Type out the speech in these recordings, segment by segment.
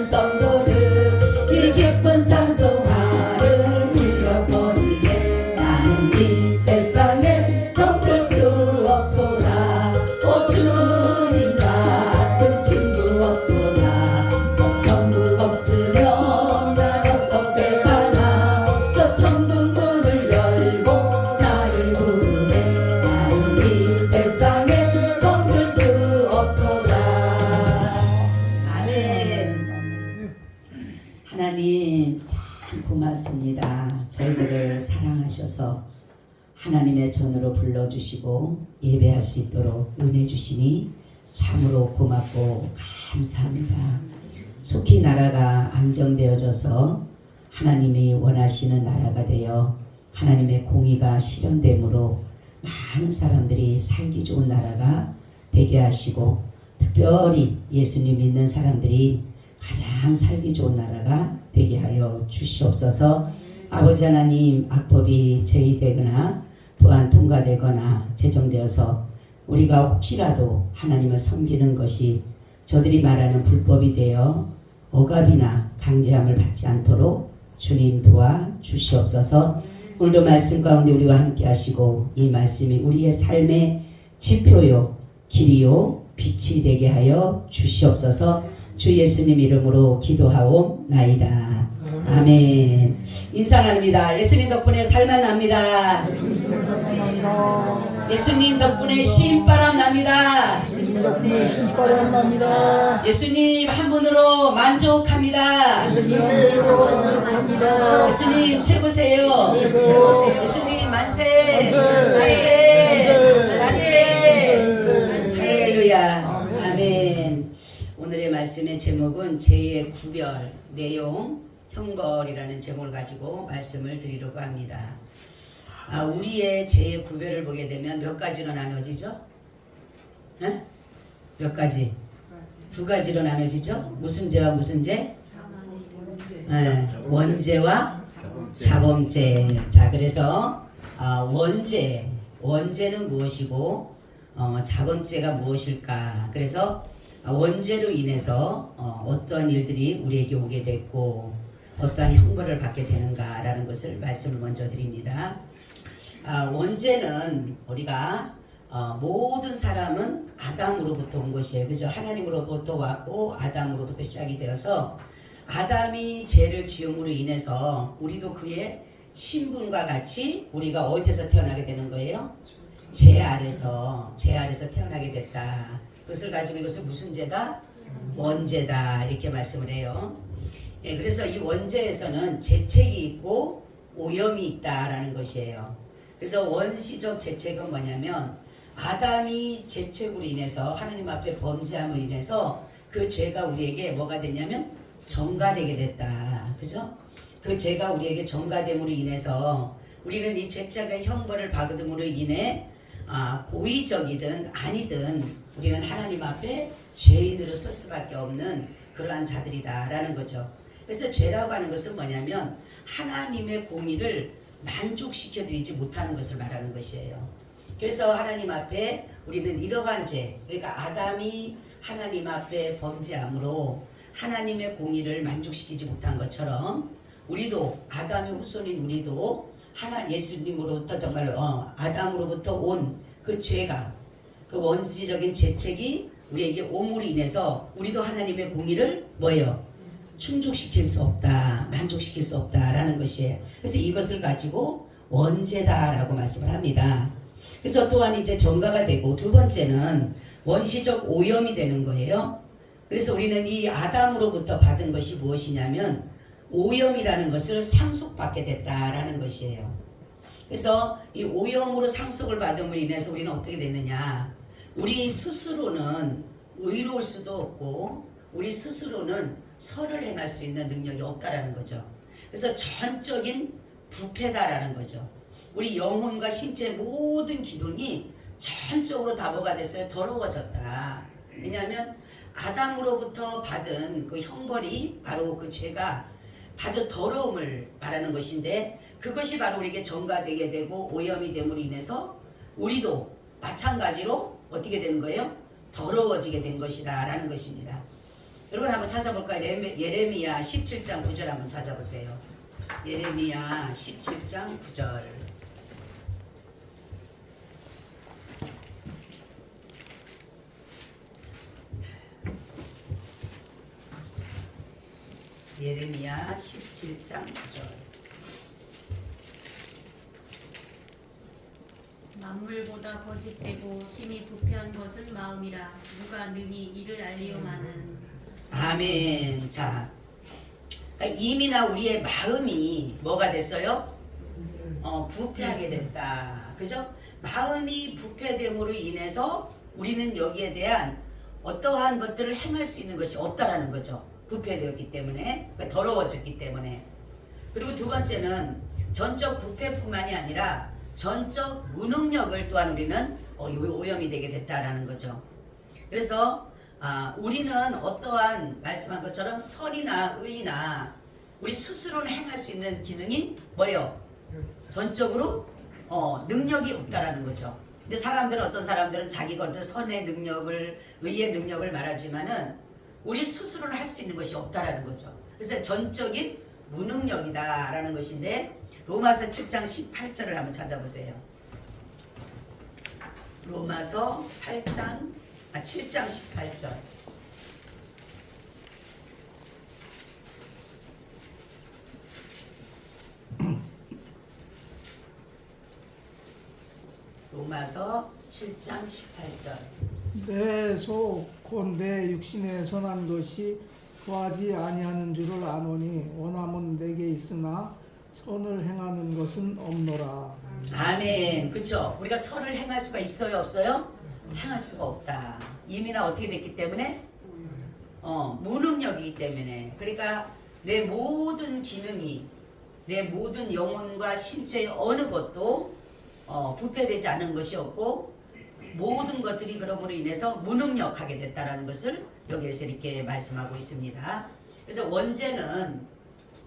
성도들 이 기쁜 찬송하를 울려 퍼지네. 나는 이 세상에 정볼 수 없구나. 오 주님 같은 친구 없구나. 저 천국 없으면 난 어떻게 가나. 저 천국 문을 열고 나를 부르네. 나는 이 세상에 정볼 수 없구나. 아멘. 하나님 참 고맙습니다. 저희들을 사랑하셔서 하나님의 전으로 불러주시고 예배할 수 있도록 은혜 주시니 참으로 고맙고 감사합니다. 속히 나라가 안정되어져서 하나님이 원하시는 나라가 되어 하나님의 공의가 실현됨으로 많은 사람들이 살기 좋은 나라가 되게 하시고, 특별히 예수님 믿는 사람들이 가장 살기 좋은 나라가 되게 하여 주시옵소서. 아버지 하나님, 악법이 제의되거나 또한 통과되거나 제정되어서 우리가 혹시라도 하나님을 섬기는 것이 저들이 말하는 불법이 되어 억압이나 강제함을 받지 않도록 주님 도와 주시옵소서. 오늘도 말씀 가운데 우리와 함께 하시고 이 말씀이 우리의 삶의 지표요 길이요 빛이 되게 하여 주시옵소서. 주 예수님 이름으로 기도하옵나이다. 아멘. 인사 나눕니다. 예수님 덕분에 살만 납니다. 예수님 덕분에 신바람 납니다. 예수님 한 분으로 만족합니다. 예수님 최고세요. 예수님 만세. 할렐루야. 아멘. 오늘의 말씀의 제목은 제2의 구별, 내용, 형벌이라는 제목을 가지고 말씀을 드리려고 합니다. 우리의 제2의 구별을 보게 되면 몇 가지로 나눠지죠? 네? 몇 가지? 두 가지로 나눠지죠? 무슨 죄와 무슨 죄? 네, 원죄와 자범죄. 자, 그래서 원죄는 무엇이고 자범죄가 무엇일까? 그래서 원죄로 인해서 어떠한 일들이 우리에게 오게 됐고 어떠한 형벌을 받게 되는가라는 것을 말씀을 먼저 드립니다. 원죄는 우리가 모든 사람은 아담으로부터 온 것이에요. 그죠? 하나님으로부터 왔고 아담으로부터 시작이 되어서 아담이 죄를 지음으로 인해서 우리도 그의 신분과 같이 우리가 어디서 태어나게 되는 거예요? 죄 아래서 태어나게 됐다. 그것을 가지고 이것을 무슨 죄다? 원죄다. 이렇게 말씀을 해요. 예, 그래서 이 원죄에서는 죄책이 있고 오염이 있다라는 것이에요. 그래서 원시적 죄책은 뭐냐면 아담이 죄책으로 인해서 하나님 앞에 범죄함으로 인해서 그 죄가 우리에게 뭐가 됐냐면 전가되게 됐다. 그죠? 그 죄가 우리에게 전가됨으로 인해서 우리는 이 죄책의 형벌을 받음으로 인해 고의적이든 아니든 우리는 하나님 앞에 죄인으로 설 수밖에 없는 그러한 자들이다라는 거죠. 그래서 죄라고 하는 것은 뭐냐면 하나님의 공의를 만족시켜드리지 못하는 것을 말하는 것이에요. 그래서 하나님 앞에 우리는 이러한 죄, 그러니까 아담이 하나님 앞에 범죄함으로 하나님의 공의를 만족시키지 못한 것처럼 우리도 아담의 후손인 우리도 예수님으로부터 정말 아담으로부터 온 그 죄가 그 원시적인 죄책이 우리에게 옴으로 인해서 우리도 하나님의 공의를 뭐예요? 충족시킬 수 없다, 만족시킬 수 없다라는 것이에요. 그래서 이것을 가지고 원죄다라고 말씀을 합니다. 그래서 또한 이제 전가가 되고 두 번째는 원시적 오염이 되는 거예요. 그래서 우리는 이 아담으로부터 받은 것이 무엇이냐면 오염이라는 것을 상속받게 됐다라는 것이에요. 그래서 이 오염으로 상속을 받음으로 인해서 우리는 어떻게 되느냐? 우리 스스로는 의로울 수도 없고 우리 스스로는 선을 행할 수 있는 능력이 없다라는 거죠. 그래서 전적인 부패다라는 거죠. 우리 영혼과 신체 모든 기둥이 전적으로 다 뭐가 됐어요? 더러워졌다. 왜냐하면 아담으로부터 받은 그 형벌이 바로 그 죄가 아주 더러움을 말하는 것인데 그것이 바로 우리에게 전가되게 되고 오염이 됨으로 인해서 우리도 마찬가지로 어떻게 되는 거예요? 더러워지게 된 것이다 라는 것입니다. 여러분 한번 찾아볼까요? 예레미야 17장 9절 한번 찾아보세요. 예레미야 17장 9절. 예레미야 17장 9절. 만물보다 거짓되고 심히 부패한 것은 마음이라 누가 능히 이를 알리오마는. 아멘. 자, 그러니까 이미나 우리의 마음이 뭐가 됐어요? 부패하게 됐다. 그죠? 마음이 부패됨으로 인해서 우리는 여기에 대한 어떠한 것들을 행할 수 있는 것이 없다라는 거죠. 부패되었기 때문에, 그러니까 더러워졌기 때문에. 그리고 두 번째는 전적 부패뿐만이 아니라 전적 무능력을 또한 우리는 오염이 되게 됐다라는 거죠. 그래서 우리는 어떠한 말씀한 것처럼 선이나 의나 우리 스스로는 행할 수 있는 기능이 뭐예요? 전적으로 능력이 없다라는 거죠. 근데 사람들은 어떤 사람들은 자기가 어떤 선의 능력을 의의 능력을 말하지만은 우리 스스로는 할 수 있는 것이 없다라는 거죠. 그래서 전적인 무능력이다라는 것인데 로마서 7장 18절을 한번 찾아보세요. 로마서 7장 18절. 로마서 7장 18절. 내 속 곧 내 육신에 선한 것이 구하지 아니하는 줄을 아노니 원함은 내게 있으나 선을 행하는 것은 없노라. 아멘. 그쵸? 우리가 선을 행할 수가 있어요, 없어요? 행할 수가 없다. 이미나 어떻게 됐기 때문에? 무능력이기 때문에. 그러니까 내 모든 기능이, 내 모든 영혼과 신체의 어느 것도 부패되지 않은 것이 없고 모든 것들이 그러므로 인해서 무능력하게 됐다라는 것을 여기에서 이렇게 말씀하고 있습니다. 그래서 원죄는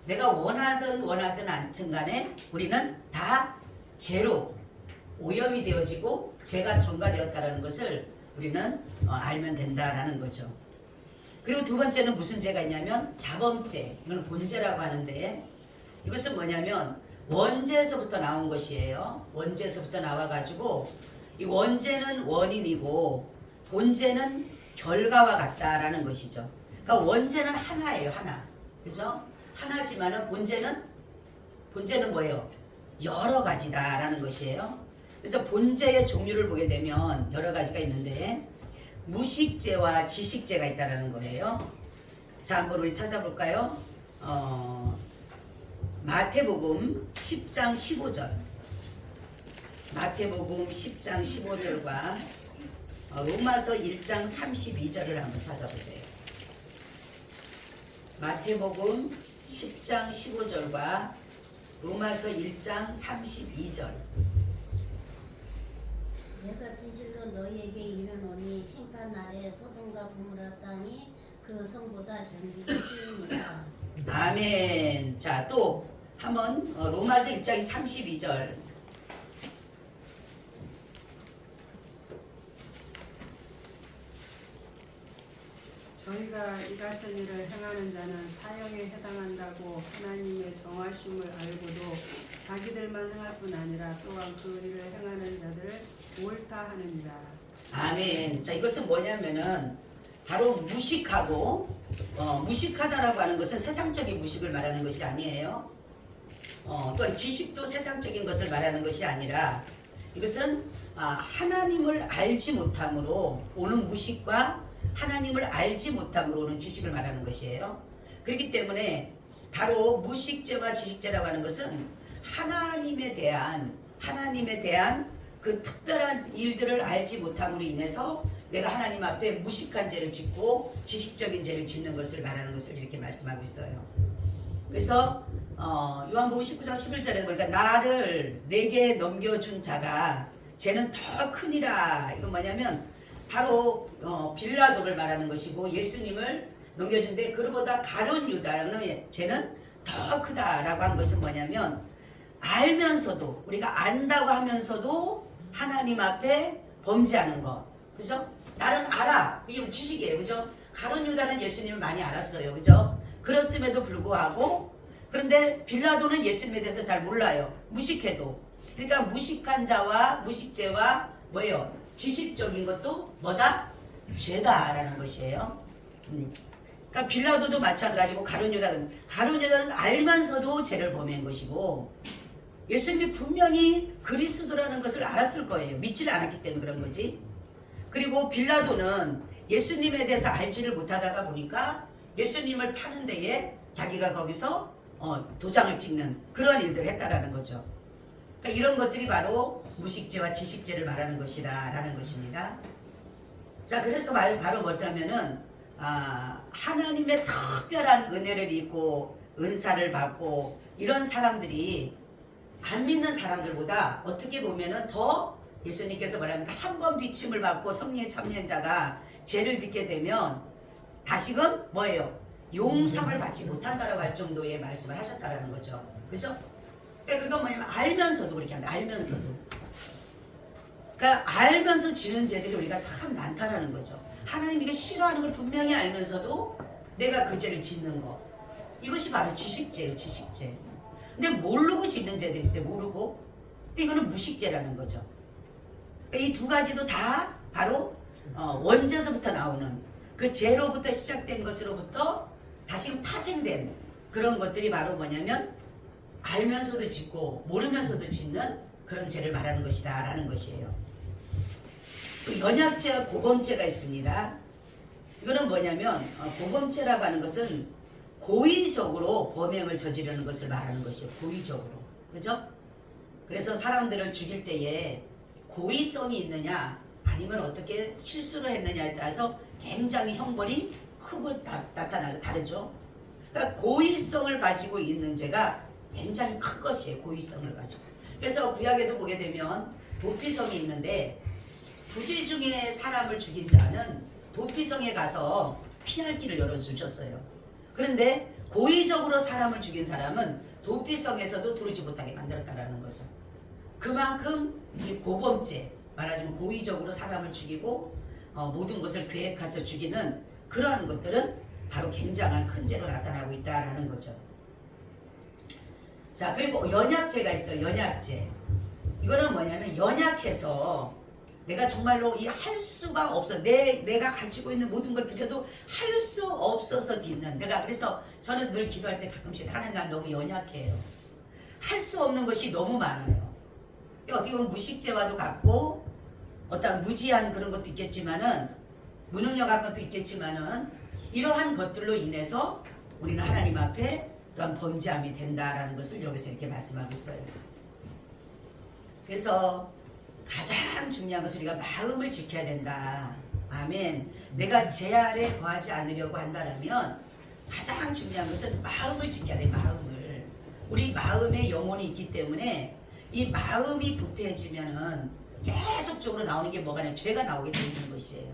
내가 원하든 않든 간에 우리는 다 죄로 오염이 되어지고 죄가 전가되었다라는 것을 우리는 알면 된다라는 거죠. 그리고 두 번째는 무슨 죄가 있냐면 자범죄, 이건 본죄라고 하는데 이것은 뭐냐면 원죄에서부터 나온 것이에요. 원죄에서부터 나와가지고 이 원죄는 원인이고 본죄는 결과와 같다라는 것이죠. 그러니까 원죄는 하나예요, 하나. 그죠? 하나지만은 본죄는 뭐예요? 여러 가지다라는 것이에요. 그래서 본죄의 종류를 보게 되면 여러 가지가 있는데 무식죄와 지식죄가 있다라는 거예요. 자, 한번 우리 찾아볼까요? 마태복음 10장 15절. 마태복음 10장 15절과 로마서 1장 32절을 한번 찾아보세요. 마태복음 10장 15절과 로마서 1장 32절. 내가 진실로 너희에게 이르노니 심판날에 소돔과 고모라 땅이 그 성보다 견디기 쉬우니라. 아멘. 자, 또 한번 로마서 1장 32절. 저희가 이 같은 일을 행하는 자는 사형에 해당한다고 하나님의 정하심을 알고도 자기들만 행할 뿐 아니라 또한 그 일을 행하는 자들을 옳다 하느니라. 아멘. 자, 이것은 뭐냐면은 바로 무식하고 무식하다라고 하는 것은 세상적인 무식을 말하는 것이 아니에요. 또한 지식도 세상적인 것을 말하는 것이 아니라 이것은 하나님을 알지 못함으로 오는 무식과 하나님을 알지 못함으로 오는 지식을 말하는 것이에요. 그렇기 때문에 바로 무식죄와 지식죄라고 하는 것은 하나님에 대한 그 특별한 일들을 알지 못함으로 인해서 내가 하나님 앞에 무식한 죄를 짓고 지식적인 죄를 짓는 것을 말하는 것을 이렇게 말씀하고 있어요. 그래서 요한복음 19장 11절에 보니까 나를 내게 넘겨준 자가 죄는 더 크니라. 이건 뭐냐면 바로 빌라도를 말하는 것이고 예수님을 넘겨준데 그보다 가룟 유다는 죄는 더 크다라고 한 것은 뭐냐면 알면서도 우리가 안다고 하면서도 하나님 앞에 범죄하는 것. 그죠? 나는 알아. 그게 지식이에요. 그죠? 가룟 유다는 예수님을 많이 알았어요. 그죠? 그렇음에도 불구하고 그런데 빌라도는 예수님에 대해서 잘 몰라요. 무식해도. 그러니까 무식한 자와 무식죄와 뭐예요? 지식적인 것도 뭐다? 죄다라는 것이에요. 그러니까 빌라도도 마찬가지고 가룟 유다는 알면서도 죄를 범한 것이고 예수님이 분명히 그리스도라는 것을 알았을 거예요. 믿지를 않았기 때문에 그런 거지. 그리고 빌라도는 예수님에 대해서 알지를 못하다가 보니까 예수님을 파는 데에 자기가 거기서 도장을 찍는 그런 일들을 했다라는 거죠. 그러니까 이런 것들이 바로 무식죄와 지식죄를 말하는 것이다라는 것입니다. 자, 그래서 바로 뭐냐면은 하나님의 특별한 은혜를 입고 은사를 받고 이런 사람들이 안 믿는 사람들보다 어떻게 보면은 더 예수님께서 뭐랍니까? 한 번 비침을 받고 성령에 참여한 자가 죄를 짓게 되면 다시금 뭐예요? 용서를 받지 못한다라고 할 정도의 말씀을 하셨다라는 거죠. 그죠? 그러니까 그건 뭐냐면 알면서도 그렇게 한다. 알면서도. 그러니까 알면서 지는 죄들이 우리가 참 많다라는 거죠. 하나님 이거 싫어하는 걸 분명히 알면서도 내가 그 죄를 짓는 거. 이것이 바로 지식죄예요. 지식죄. 근데 모르고 짓는 죄들이 있어요. 모르고. 근데 이거는 무식죄라는 거죠. 이 두 가지도 다 바로 원죄에서부터 나오는 그 죄로부터 시작된 것으로부터 다시 파생된 그런 것들이 바로 뭐냐면 알면서도 짓고 모르면서도 짓는 그런 죄를 말하는 것이다 라는 것이에요. 또 연약죄와 고범죄가 있습니다. 이거는 뭐냐면 고범죄라고 하는 것은 고의적으로 범행을 저지르는 것을 말하는 것이에요. 고의적으로. 그죠? 그래서 사람들을 죽일 때에 고의성이 있느냐 아니면 어떻게 실수로 했느냐에 따라서 굉장히 형벌이 크고 나타나서 다르죠. 그러니까 고의성을 가지고 있는 죄가 굉장히 큰 것이에요. 고의성을 가지고. 그래서 구약에도 보게 되면 도피성이 있는데 부지 중에 사람을 죽인 자는 도피성에 가서 피할 길을 열어주셨어요. 그런데 고의적으로 사람을 죽인 사람은 도피성에서도 들어오지 못하게 만들었다는 거죠. 그만큼 이 고범죄, 말하자면 고의적으로 사람을 죽이고 모든 것을 계획해서 죽이는 그러한 것들은 바로 굉장한 큰 죄로 나타나고 있다라는 거죠. 자, 그리고 연약죄가 있어요. 연약죄. 이거는 뭐냐면 연약해서 내가 정말로 이 할 수가 없어. 내가 가지고 있는 모든 걸 드려도 할 수 없어서 짓는. 내가 그래서 저는 늘 기도할 때 가끔씩 하나님 난 너무 연약해요. 할 수 없는 것이 너무 많아요. 어떻게 보면 무식죄와도 같고 어떤 무지한 그런 것도 있겠지만은 무능력한 것도 있겠지만은 이러한 것들로 인해서 우리는 하나님 앞에 또한 범죄함이 된다라는 것을 여기서 이렇게 말씀하고 있어요. 그래서 가장 중요한 것은 우리가 마음을 지켜야 된다. 아멘. 내가 죄 아래 거하지 않으려고 한다면 가장 중요한 것은 마음을 지켜야 돼. 마음을. 우리 마음에 영혼이 있기 때문에 이 마음이 부패해지면은 계속적으로 나오는 게 뭐가 아니라 죄가 나오게 되는 것이에요.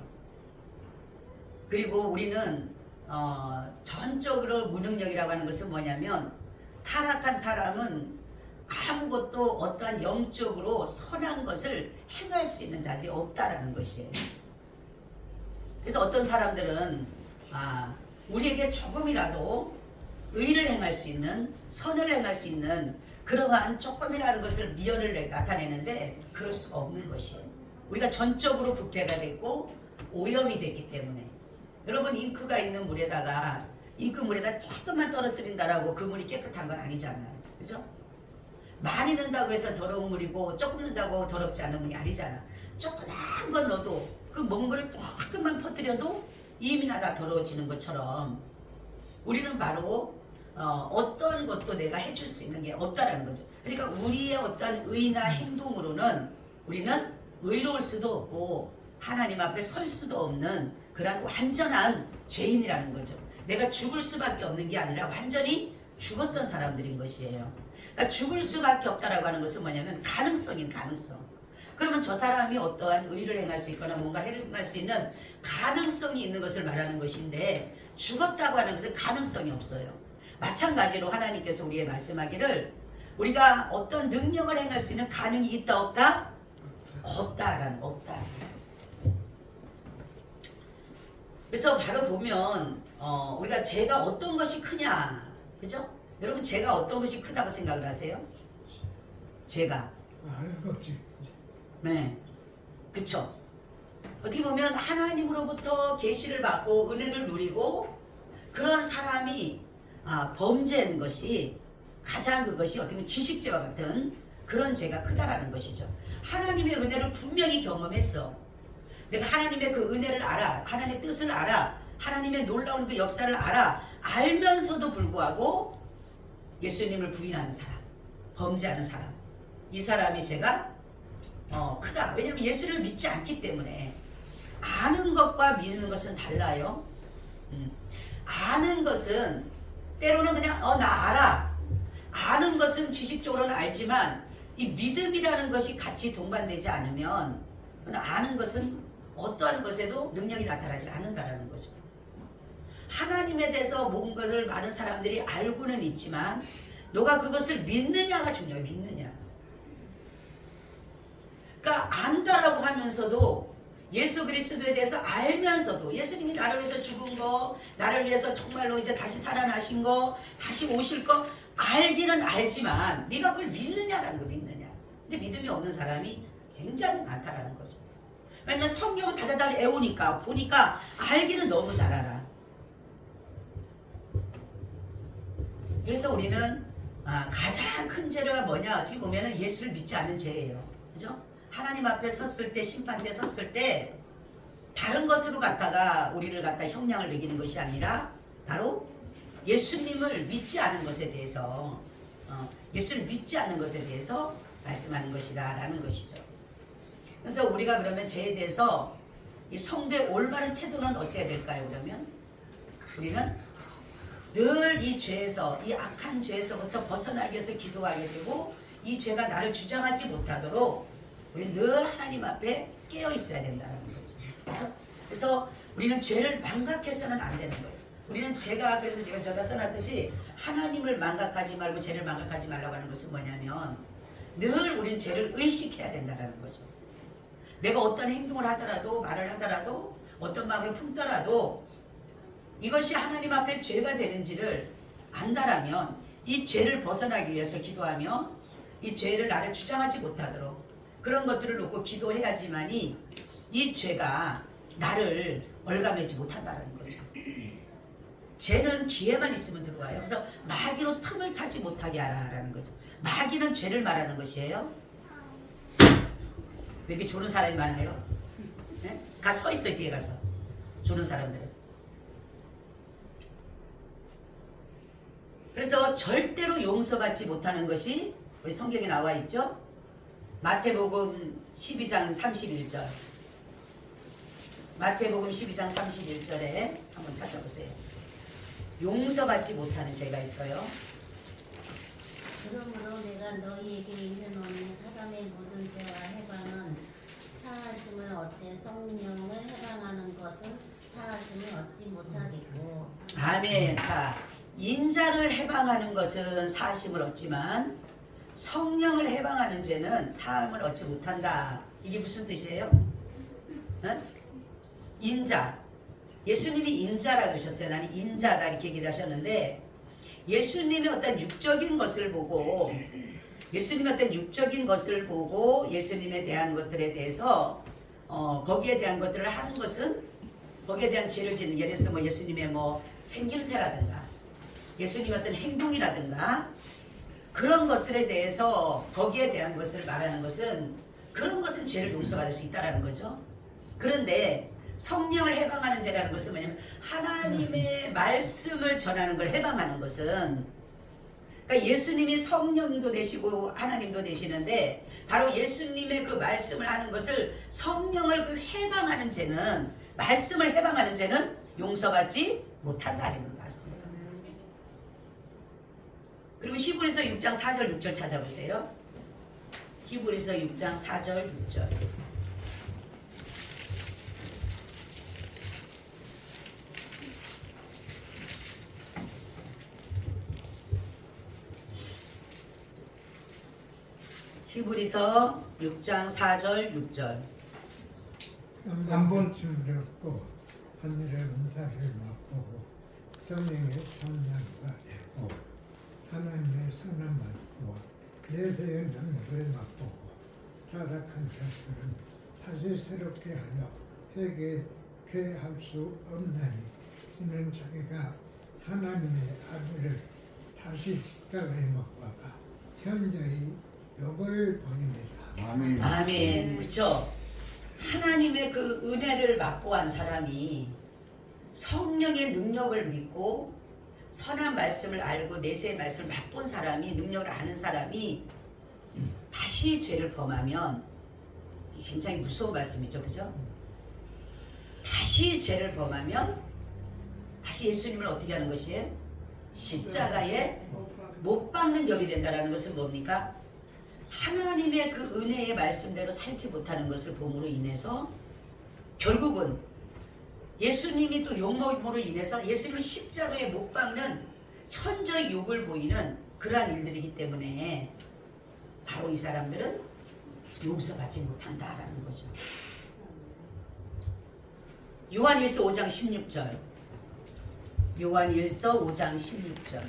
그리고 우리는 전적으로 무능력이라고 하는 것은 뭐냐면 타락한 사람은 아무것도 어떠한 영적으로 선한 것을 행할 수 있는 자들이 없다라는 것이에요. 그래서 어떤 사람들은 우리에게 조금이라도 의를 행할 수 있는 선을 행할 수 있는 그러한 조금이라는 것을 미연을 나타내는데 그럴 수가 없는 것이에요. 우리가 전적으로 부패가 됐고 오염이 됐기 때문에 여러분 잉크가 있는 물에다가 잉크물에다 조금만 떨어뜨린다라고 그 물이 깨끗한 건 아니잖아요. 그죠? 많이 넣는다고 해서 더러운 물이고 조금 넣는다고 더럽지 않은 물이 아니잖아. 조그만 건 넣어도 그 먼 거를 조금만 퍼뜨려도 이미 다 더러워지는 것처럼 우리는 바로 어떤 것도 내가 해줄 수 있는 게 없다라는 거죠. 그러니까 우리의 어떤 의나 행동으로는 우리는 의로울 수도 없고 하나님 앞에 설 수도 없는 그런 완전한 죄인이라는 거죠. 내가 죽을 수밖에 없는 게 아니라 완전히 죽었던 사람들인 것이에요. 그러니까 죽을 수밖에 없다라고 하는 것은 뭐냐면 가능성인 가능성. 그러면 저 사람이 어떠한 의를 행할 수 있거나 뭔가를 행할 수 있는 가능성이 있는 것을 말하는 것인데 죽었다고 하는 것은 가능성이 없어요. 마찬가지로 하나님께서 우리에게 말씀하기를 우리가 어떤 능력을 행할 수 있는 가능이 있다 없다? 없다라는 없다. 그래서 바로 보면 우리가 죄가 어떤 것이 크냐, 그죠? 여러분 죄가 어떤 것이 크다고 생각을 하세요? 죄가. 없지. 네, 그쵸? 어떻게 보면 하나님으로부터 계시를 받고 은혜를 누리고 그런 사람이 범죄한 것이 가장 그것이 어떻게 보면 지식죄와 같은 그런 죄가 크다라는 것이죠. 하나님의 은혜를 분명히 경험했어. 내가 하나님의 그 은혜를 알아, 하나님의 뜻을 알아, 하나님의 놀라운 그 역사를 알면서도 불구하고 예수님을 부인하는 사람, 범죄하는 사람, 이 사람이 죄가 크다. 왜냐하면 예수를 믿지 않기 때문에. 아는 것과 믿는 것은 달라요. 아는 것은 때로는 그냥 나 알아. 아는 것은 지식적으로는 알지만 이 믿음이라는 것이 같이 동반되지 않으면 아는 것은 어떠한 것에도 능력이 나타나지 않는다라는 거죠. 하나님에 대해서 모든 것을 많은 사람들이 알고는 있지만 너가 그것을 믿느냐가 중요해. 믿느냐. 그러니까 안다라고 하면서도 예수 그리스도에 대해서 알면서도 예수님이 나를 위해서 죽은 거, 나를 위해서 정말로 이제 다시 살아나신 거, 다시 오실 거 알기는 알지만 네가 그걸 믿느냐라는 거. 믿느냐. 근데 믿음이 없는 사람이 굉장히 많다라는 거죠. 왜냐면 성경은 다다달 애우니까 보니까 알기는 너무 잘 알아. 그래서 우리는 가장 큰 죄가 뭐냐? 어떻게 보면은 예수를 믿지 않는 죄예요. 그죠? 하나님 앞에 섰을 때, 심판대에 섰을 때 다른 것으로 갖다가 우리를 갖다 형량을 매기는 것이 아니라 바로 예수님을 믿지 않은 것에 대해서 예수를 믿지 않는 것에 대해서 말씀하는 것이다 라는 것이죠. 그래서 우리가 그러면 죄에 대해서 이 성도의 올바른 태도는 어때야 될까요? 그러면 우리는 늘 이 죄에서, 이 악한 죄에서부터 벗어나기 위해서 기도하게 되고 이 죄가 나를 주장하지 못하도록 우리 늘 하나님 앞에 깨어 있어야 된다는 거죠. 그렇죠? 그래서 우리는 죄를 망각해서는 안 되는 거예요. 우리는 죄가, 그래서 제가 저다 써놨듯이 하나님을 망각하지 말고 죄를 망각하지 말라고 하는 것은 뭐냐면 늘 우리는 죄를 의식해야 된다는 거죠. 내가 어떤 행동을 하더라도, 말을 하더라도, 어떤 마음을 품더라도 이것이 하나님 앞에 죄가 되는지를 안다라면 이 죄를 벗어나기 위해서 기도하며 이 죄를 나를 주장하지 못하도록 그런 것들을 놓고 기도해야지만이 이 죄가 나를 얼감하지 못한다는 거죠. 죄는 기회만 있으면 들어와요. 그래서 마귀로 틈을 타지 못하게 하라는 거죠. 마귀는 죄를 말하는 것이에요. 왜 이렇게 조는 사람이 많아요? 네? 가 서 있어요. 뒤에 가서 조는 사람들은. 그래서 절대로 용서받지 못하는 것이 우리 성경에 나와 있죠. 마태복음 12장 31절. 마태복음 12장 31절에 한번 찾아보세요. 용서받지 못하는 죄가 있어요. 그러므로 내가 너희에게 이르노니 사람의 모든 죄와 해방은 사하심을 얻되 성령을 해방하는 것은 사하심을 얻지 못하겠고. 아멘. 자, 인자를 해방하는 것은 사하심을 얻지만 성령을 해방하는 죄는 사함을 얻지 못한다. 이게 무슨 뜻이에요? 응? 인자. 예수님이 인자라 그러셨어요. 나는 인자다 이렇게 얘기를 하셨는데 예수님의 어떤 육적인 것을 보고 예수님의 어떤 육적인 것을 보고 예수님에 대한 것들에 대해서 거기에 대한 것들을 하는 것은 거기에 대한 죄를 짓는, 예를 들어서 뭐 예수님의 뭐 생김새라든가 예수님의 어떤 행동이라든가 그런 것들에 대해서 거기에 대한 것을 말하는 것은 그런 것은 죄를 용서받을 수 있다라는 거죠. 그런데 성령을 해방하는 죄라는 것은 뭐냐면 하나님의 말씀을 전하는 걸 해방하는 것은, 그러니까 예수님이 성령도 되시고 하나님도 되시는데 바로 예수님의 그 말씀을 하는 것을 성령을 그 해방하는 죄는, 말씀을 해방하는 죄는 용서받지 못한다는 말씀입니다. 그리고 히브리서 6장 4절 6절 찾아보세요. 히브리서 6장 4절 6절. 히브리서 6장 4절 6절. 한 번쯤 들었고 하늘의 은사를 맛보고 성령의 참여가 됐고 하나님의 선한 말씀과 내세의 능력을 맛보고 타락한 자들은 다시 새롭게 하여 회개케 할 수 없나니 이는 자기가 하나님의 아들을 다시 십자가에 못 박아 현저히 욕을 보입니다. 아멘. 아멘. 그렇죠? 하나님의 그 은혜를 맛보한 사람이 성령의 능력을 믿고 선한 말씀을 알고 내세의 말씀을 맛본 사람이 능력을 아는 사람이 다시 죄를 범하면 굉장히 무서운 말씀이죠. 그죠? 다시 죄를 범하면 다시 예수님을 어떻게 하는 것이에요? 십자가에 못 박는 격이 된다는 것은 뭡니까? 하나님의 그 은혜의 말씀대로 살지 못하는 것을 봄으로 인해서 결국은 예수님이 또 욕먹음으로 인해서 예수님을 십자가에 못 박는 현저히 욕을 보이는 그러한 일들이기 때문에 바로 이 사람들은 용서받지 못한다라는 거죠. 요한일서 5장 16절. 요한일서 5장 16절.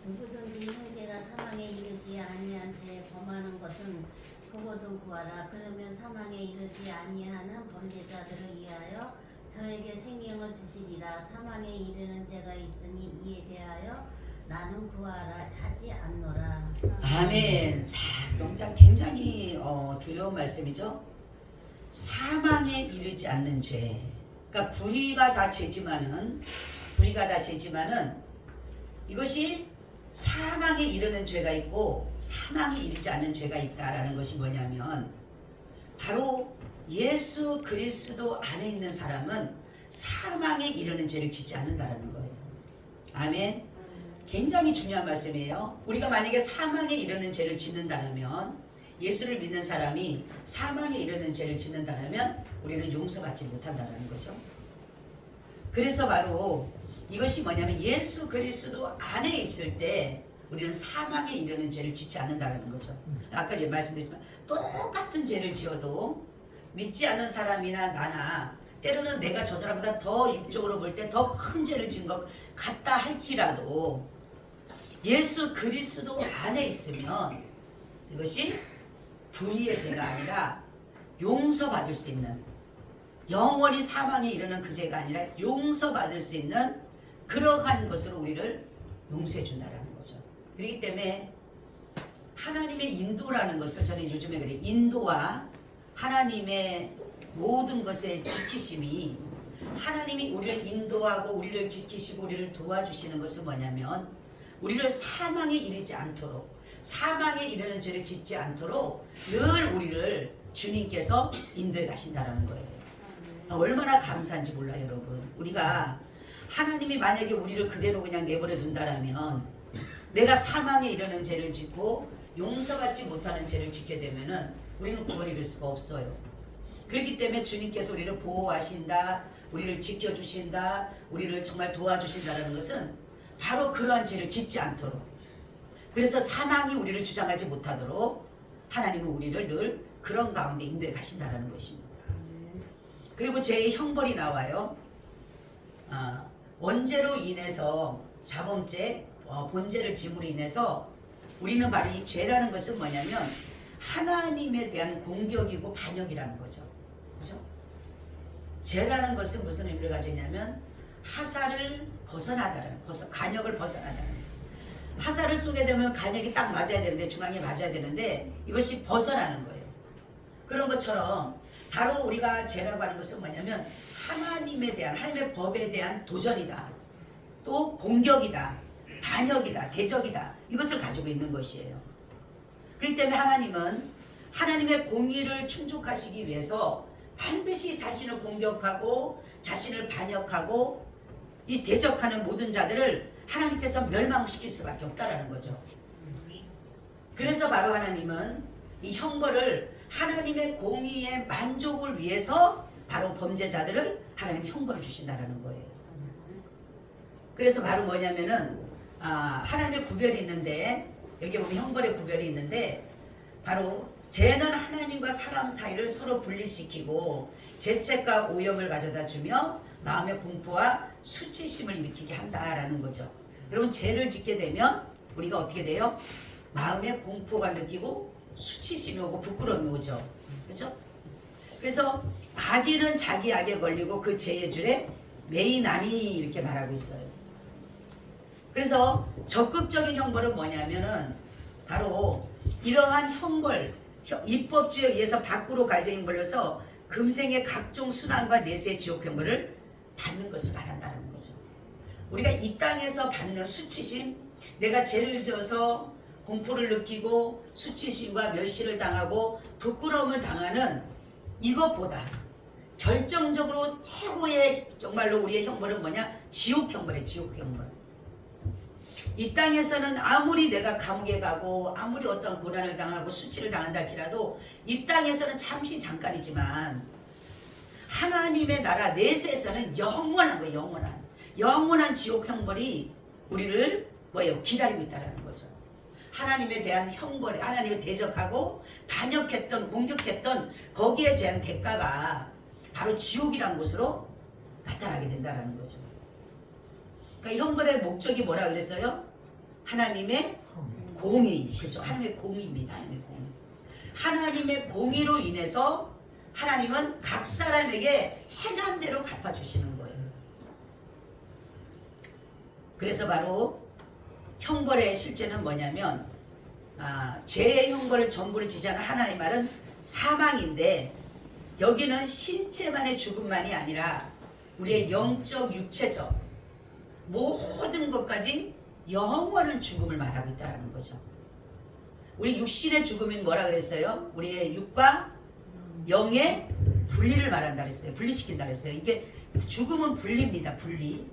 누구든지 형제가 사망에 이르지 아니한 죄 범하는 것은 그것도 구하라. 그러면 사망에 이르지 아니하는 범죄자들을 위하여 저에게 생명을 주시리라. 사망에 이르는 죄가 있으니 이에 대하여 나는 구하라 하지 않노라. 아멘. 자, 굉장히 두려운 말씀이죠. 사망에 이르지 않는 죄. 그러니까 불의가 다 죄지만은 이것이 사망에 이르는 죄가 있고 사망에 이르지 않는 죄가 있다라는 것이 뭐냐면 바로 예수 그리스도 안에 있는 사람은 사망에 이르는 죄를 짓지 않는다라는 거예요. 아멘. 굉장히 중요한 말씀이에요. 우리가 만약에 사망에 이르는 죄를 짓는다면 예수를 믿는 사람이 사망에 이르는 죄를 짓는다면 우리는 용서받지 못한다는 거죠. 그래서 바로 이것이 뭐냐면 예수 그리스도 안에 있을 때 우리는 사망에 이르는 죄를 짓지 않는다는 거죠. 아까 제가 말씀드렸지만 똑같은 죄를 지어도 믿지 않는 사람이나 나나 때로는 내가 저 사람보다 더 육적으로 볼 때 더 큰 죄를 지은 것 같다 할지라도 예수 그리스도 안에 있으면 이것이 불의의 죄가 아니라 용서받을 수 있는 영원히 사망에 이르는 그 죄가 아니라 용서받을 수 있는 그러한 것으로 우리를 용서해 준다라는 거죠. 그렇기 때문에 하나님의 인도라는 것을 저는 요즘에 그래요. 인도와 하나님의 모든 것의 지키심이 하나님이 우리를 인도하고 우리를 지키시고 우리를 도와주시는 것은 뭐냐면 우리를 사망에 이르지 않도록 사망에 이르는 죄를 짓지 않도록 늘 우리를 주님께서 인도해 가신다는 거예요. 얼마나 감사한지 몰라요, 여러분. 우리가 하나님이 만약에 우리를 그대로 그냥 내버려 둔다라면 내가 사망에 이르는 죄를 짓고 용서받지 못하는 죄를 짓게 되면은 우리는 구원 이룰 수가 없어요. 그렇기 때문에 주님께서 우리를 보호하신다, 우리를 지켜주신다, 우리를 정말 도와주신다는 것은 바로 그러한 죄를 짓지 않도록, 그래서 사망이 우리를 주장하지 못하도록 하나님은 우리를 늘 그런 가운데 인도해 가신다는 것입니다. 그리고 제 형벌이 나와요. 원죄로 인해서 자범죄, 본죄를 짐으로 인해서 우리는 바로 이 죄라는 것은 뭐냐면 하나님에 대한 공격이고 반역이라는 거죠. 그렇죠? 죄라는 것은 무슨 의미를 가지냐면 하사를 벗어나다는, 간역을 벗어나다는. 하사를 쏘게 되면 간역이 딱 맞아야 되는데, 중앙에 맞아야 되는데 이것이 벗어나는 거예요. 그런 것처럼 바로 우리가 죄라고 하는 것은 뭐냐면 하나님에 대한, 하나님의 법에 대한 도전이다. 또 공격이다. 반역이다. 대적이다. 이것을 가지고 있는 것이에요. 그렇기 때문에 하나님은 하나님의 공의를 충족하시기 위해서 반드시 자신을 공격하고 자신을 반역하고 이 대적하는 모든 자들을 하나님께서 멸망시킬 수밖에 없다라는 거죠. 그래서 바로 하나님은 이 형벌을 하나님의 공의의 만족을 위해서 바로 범죄자들을 하나님 형벌을 주신다라는 거예요. 그래서 바로 뭐냐면은 하나님의 구별이 있는데 여기 보면 형벌의 구별이 있는데 바로 죄는 하나님과 사람 사이를 서로 분리시키고 죄책과 오염을 가져다 주며 마음의 공포와 수치심을 일으키게 한다라는 거죠. 여러분 죄를 짓게 되면 우리가 어떻게 돼요? 마음의 공포가 느끼고 수치심이 오고 부끄러움이 오죠. 그렇죠? 그래서 악인은 자기 악에 걸리고 그 죄의 줄에 매이나니 이렇게 말하고 있어요. 그래서 적극적인 형벌은 뭐냐면은 바로 이러한 형벌, 입법주의에 의해서 밖으로 가해진 형벌로서 금생의 각종 순환과 내세의 지옥 형벌을 받는 것을 말한다는 거죠. 우리가 이 땅에서 받는 수치심, 내가 죄를 지어서 공포를 느끼고 수치심과 멸시를 당하고 부끄러움을 당하는 이것보다 결정적으로 최고의 정말로 우리의 형벌은 뭐냐? 지옥 형벌이에요. 지옥 형벌. 이 땅에서는 아무리 내가 감옥에 가고 아무리 어떤 고난을 당하고 수치를 당한다 할지라도 이 땅에서는 잠시 잠깐이지만 하나님의 나라 내세에서는 영원한 거예요. 영원한 지옥 형벌이 우리를 뭐예요? 기다리고 있다는 거죠. 하나님에 대한 형벌에 하나님을 대적하고 반역했던 공격했던 거기에 대한 대가가 바로 지옥이라는 곳으로 나타나게 된다는 거죠. 그러니까 형벌의 목적이 뭐라 그랬어요? 하나님의 공의. 그렇죠? 하나님의 공의입니다. 하나님의 공의. 하나님의 공의로 인해서 하나님은 각 사람에게 행한 대로 갚아주시는 거예요. 그래서 바로 형벌의 실제는 뭐냐면 죄의 형벌을 전부를 지시하는 하나님의 말은 사망인데 여기는 신체만의 죽음만이 아니라 우리의 영적, 육체적 모든 것까지 영원한 죽음을 말하고 있다는 거죠. 우리 육신의 죽음인 뭐라 그랬어요? 우리의 육과 영의 분리를 말한다 그랬어요. 분리시킨다 그랬어요. 이게 죽음은 분리입니다. 분리.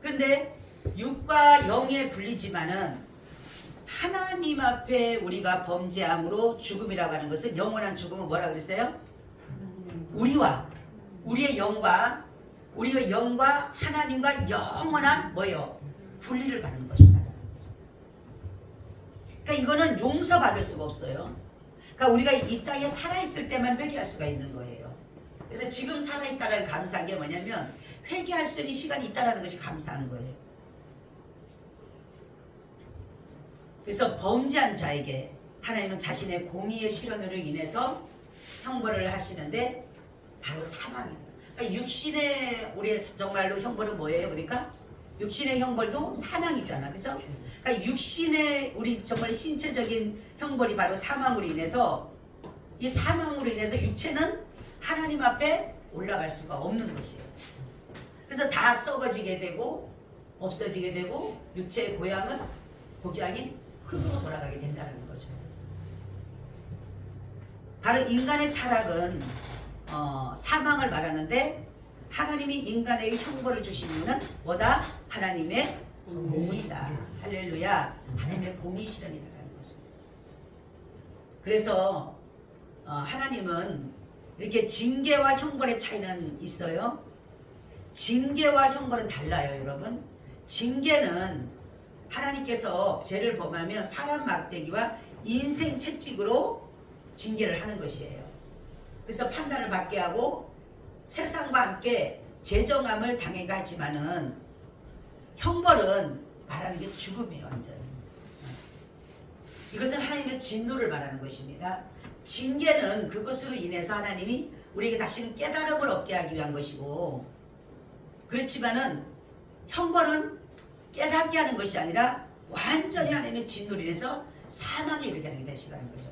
근데 육과 영의 분리지만은 하나님 앞에 우리가 범죄함으로 죽음이라고 하는 것은 영원한 죽음은 뭐라 그랬어요? 우리와 우리의 영과 하나님과 영원한 뭐예요? 분리를 가는 것이다. 그러니까 이거는 용서받을 수가 없어요. 그러니까 우리가 이 땅에 살아있을 때만 회개할 수가 있는 거예요. 그래서 지금 살아있다는 감사한 게 뭐냐면 회개할 수 있는 시간이 있다는 것이 감사한 거예요. 그래서 범죄한 자에게 하나님은 자신의 공의의 실현으로 인해서 형벌을 하시는데 바로 사망이다. 그러니까 육신의 우리의 정말로 형벌은 뭐예요? 그러니까 육신의 형벌도 사망이잖아, 그죠? 그러니까 육신의 우리 정말 신체적인 형벌이 바로 사망으로 인해서 이 사망으로 인해서 육체는 하나님 앞에 올라갈 수가 없는 것이에요. 그래서 다 썩어지게 되고 없어지게 되고 육체의 고향인 흙으로 돌아가게 된다는 거죠. 바로 인간의 타락은 사망을 말하는데 하나님이 인간에게 형벌을 주신 이유는 뭐다? 하나님의 공의다. 할렐루야. 하나님의 공의 실현이다라는 거죠. 그래서 하나님은 이렇게 징계와 형벌의 차이는 있어요. 징계와 형벌은 달라요, 여러분. 징계는 하나님께서 죄를 범하면 사람 막대기와 인생 채찍으로 징계를 하는 것이에요. 그래서 판단을 받게 하고 세상과 함께 재정함을 당해가 하지만은 형벌은 말하는 게 죽음이에요, 완전히. 이것은 하나님의 진노를 말하는 것입니다. 징계는 그것으로 인해서 하나님이 우리에게 다시는 깨달음을 얻게 하기 위한 것이고, 그렇지만은 형벌은 깨닫게 하는 것이 아니라 완전히 하나님의 진노를 인해서 사망에 이르게 하게 되시다는 거죠.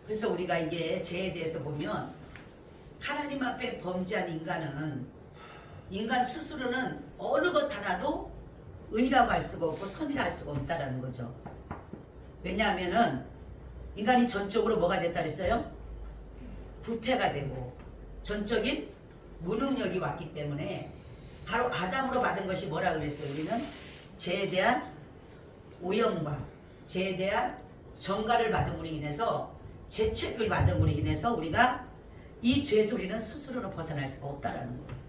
그래서 우리가 이게 죄에 대해서 보면 하나님 앞에 범죄한 인간 스스로는 어느 것 하나도 의라고 할 수가 없고 선이라 할 수가 없다라는 거죠. 왜냐하면은 인간이 전적으로 뭐가 됐다 그랬어요? 부패가 되고 전적인 무능력이 왔기 때문에 바로 아담으로 받은 것이 뭐라 그랬어요? 우리는 죄에 대한 오염과 죄에 대한 정가를 받음으로 인해서 죄책을 받음으로 인해서 우리가 이 죄에서 우리는 스스로로 벗어날 수가 없다라는 거예요.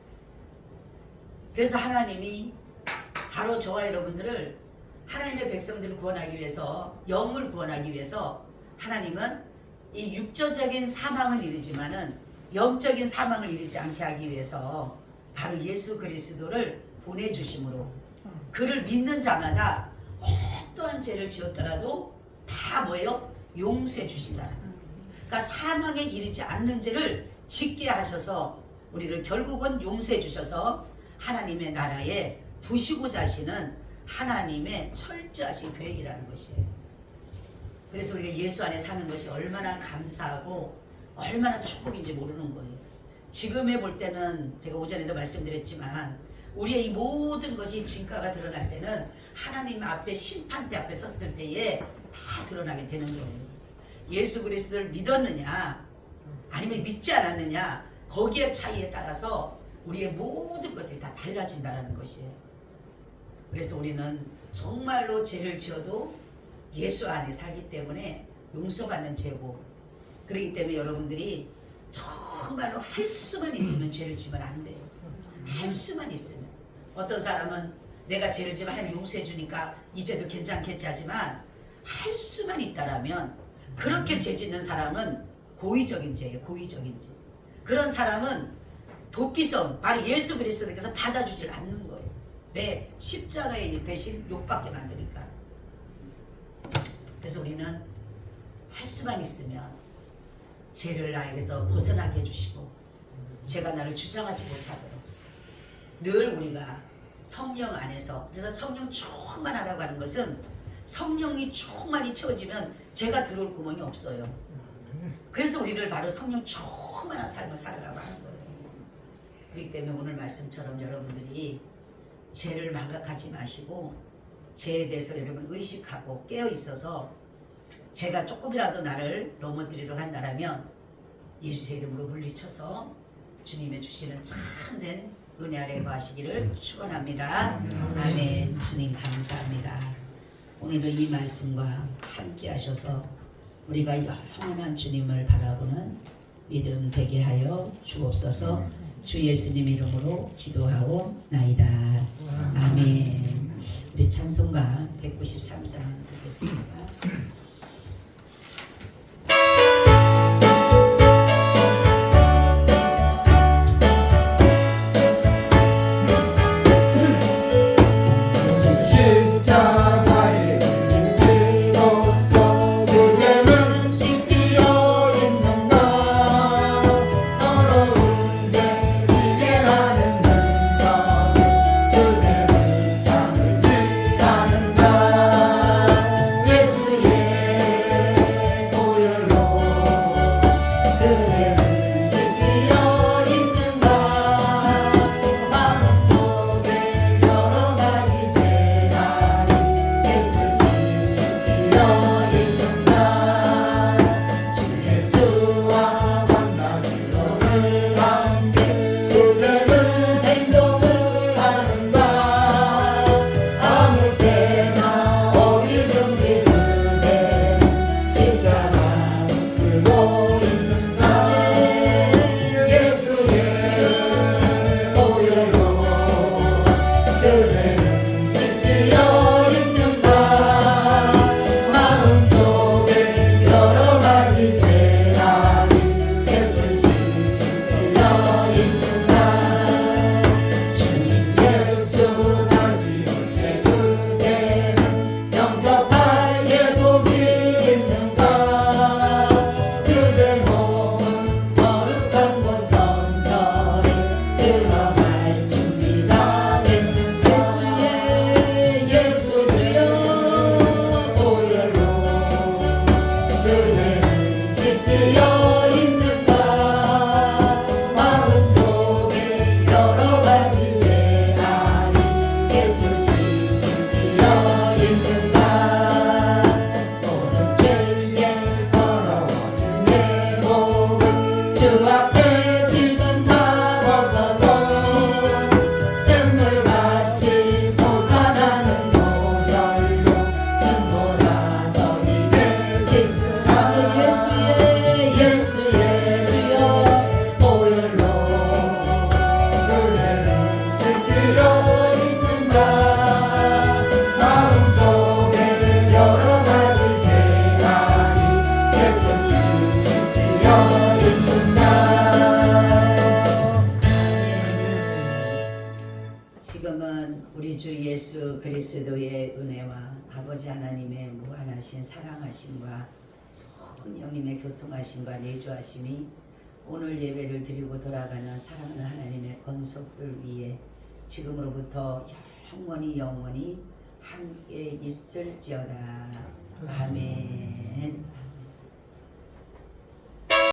그래서 하나님이 바로 저와 여러분들을 하나님의 백성들을 구원하기 위해서, 영을 구원하기 위해서 하나님은 이 육조적인 사망은 이르지만은 영적인 사망을 이르지 않게 하기 위해서 바로 예수 그리스도를 보내주심으로 그를 믿는 자마다 어떠한 죄를 지었더라도 다 뭐예요? 용서해 주신다는 거예요. 그러니까 사망에 이르지 않는 죄를 짓게 하셔서 우리를 결국은 용서해 주셔서 하나님의 나라에 두시고자 하시는 하나님의 철저하신 계획이라는 것이에요. 그래서 우리가 예수 안에 사는 것이 얼마나 감사하고 얼마나 축복인지 모르는 거예요. 지금에 볼 때는 제가 오전에도 말씀드렸지만 우리의 이 모든 것이 진가가 드러날 때는 하나님 앞에 심판대 앞에 섰을 때에 다 드러나게 되는 거예요. 예수 그리스도를 믿었느냐 아니면 믿지 않았느냐 거기에 차이에 따라서 우리의 모든 것들이 다 달라진다는 것이에요. 그래서 우리는 정말로 죄를 지어도 예수 안에 살기 때문에 용서받는 죄고, 그렇기 때문에 여러분들이 정말로 할 수만 있으면 죄를 지면 안 돼요. 할 수만 있으면. 어떤 사람은 내가 죄를 지면 하나님 용서해 주니까 이제도 괜찮겠지 하지만 할 수만 있다라면 그렇게 죄 짓는 사람은 고의적인 죄예요. 고의적인 죄. 그런 사람은 도피성, 바로 예수 그리스도께서 받아주질 않는 거예요. 왜? 십자가에 대신 욕받게 만드니까. 그래서 우리는 할 수만 있으면 죄를 나에게서 벗어나게 해주시고 죄가 나를 주장하지 못하도록 늘 우리가 성령 안에서, 그래서 성령 충만하라고 하는 것은 성령이 충만히 채워지면 죄가 들어올 구멍이 없어요. 그래서 우리를 바로 성령 충만한 삶을 살으라고 하는 거예요. 그렇기 때문에 오늘 말씀처럼 여러분들이 죄를 망각하지 마시고 죄에 대해서 여러분 의식하고 깨어 있어서 죄가 조금이라도 나를 넘어뜨리려 한다라면 예수의 이름으로 물리쳐서 주님의 주시는 참된 은혜 아래 거하시기를 축원합니다. 아멘. 주님 감사합니다. 오늘도 이 말씀과 함께 하셔서 우리가 영원한 주님을 바라보는 믿음 되게 하여 주옵소서. 주 예수님 이름으로 기도하옵나이다. 아멘. 우리 찬송가 193장 듣겠습니다. 마음속 지금은 우리 주 예수 그리스도의 은혜와 아버지 하나님의 무한하신 사랑하심과 성령님의 교통하심과 내주하심이 오늘 예배를 드리고 돌아가는 사랑하는 하나님의 권속들 위에 지금으로부터 영원히 함께 있을지어다. 아멘.